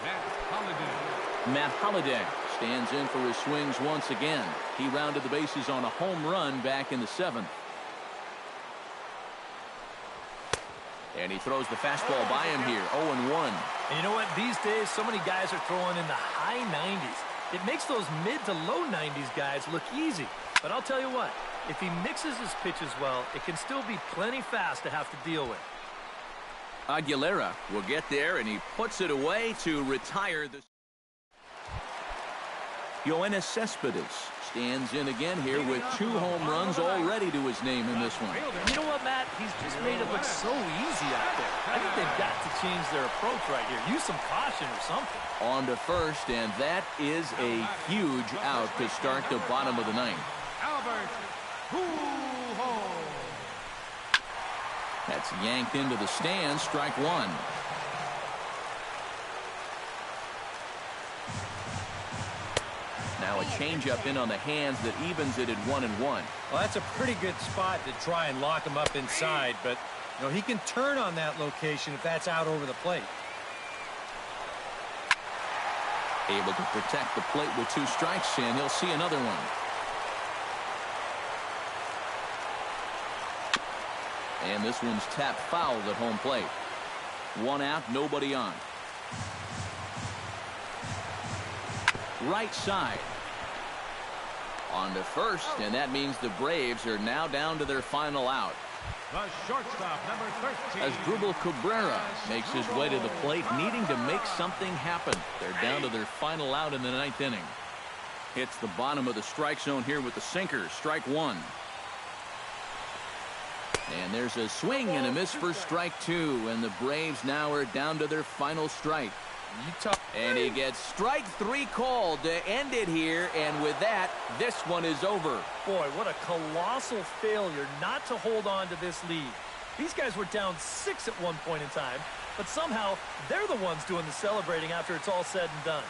Matt Holliday. Matt Holliday stands in for his swings once again. He rounded the bases on a home run back in the seventh. And he throws the fastball by him here, 0-1. And you know what? These days, so many guys are throwing in the high 90s. It makes those mid to low 90s guys look easy. But I'll tell you what, if he mixes his pitches well, it can still be plenty fast to have to deal with. Aguilera will get there, and he puts it away to retire the... Yoenis Cespedes stands in again here with 2 home runs already to his name in this one. You know what, Matt? He's just made it look so easy out there. I think they've got to change their approach right here. Use some caution or something. On to first, and that is a huge out to start the bottom of the ninth. Albert Pujols. That's yanked into the stands, strike one. Now a changeup in on the hands that evens it at 1-1. Well, that's a pretty good spot to try and lock him up inside, but you know, he can turn on that location if that's out over the plate. Able to protect the plate with 2 strikes, and he'll see another one. And this one's tapped foul at home plate. 1 out, nobody on. Right side. On to first, and that means the Braves are now down to their final out. The shortstop, number 13. As Asdrubal Cabrera makes his way to the plate, needing to make something happen. They're down to their final out in the ninth inning. Hits the bottom of the strike zone here with the sinker. Strike one. And there's a swing and a miss for strike 2, and the Braves now are down to their final strike. And he gets strike 3 called to end it here, and with that, this one is over. Boy, what a colossal failure not to hold on to this lead. These guys were down 6 at one point in time, but somehow they're the ones doing the celebrating after it's all said and done.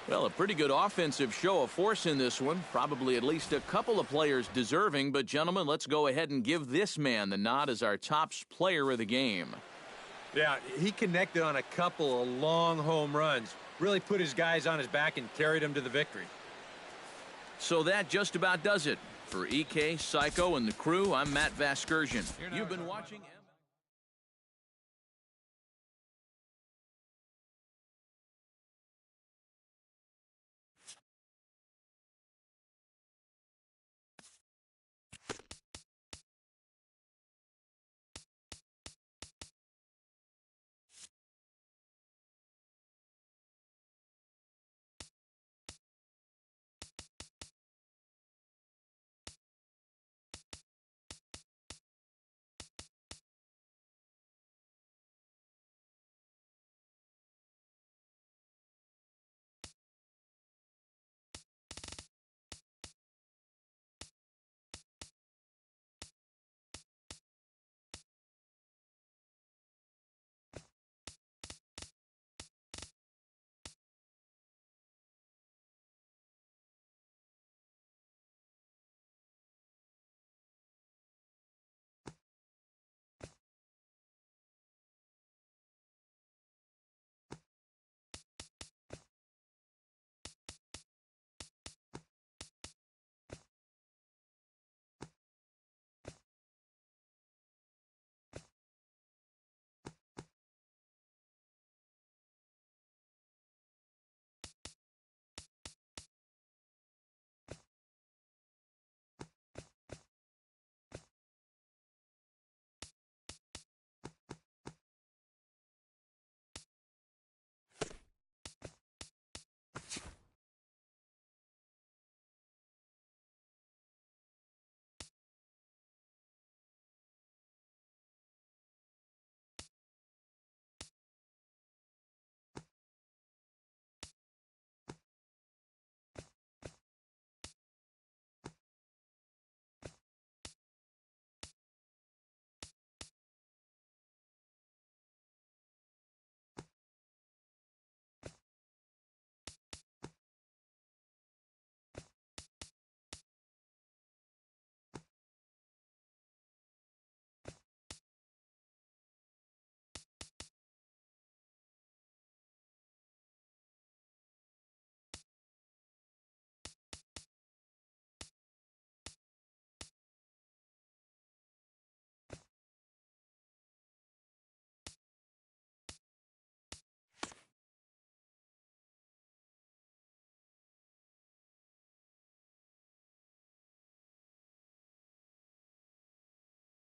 Well, a pretty good offensive show of force in this one. Probably at least a couple of players deserving. But, gentlemen, let's go ahead and give this man the nod as our top player of the game. Yeah, he connected on a couple of long home runs. Really put his guys on his back and carried them to the victory. So that just about does it. For EK, Psycho, and the crew, I'm Matt Vasgersian. You've been watching...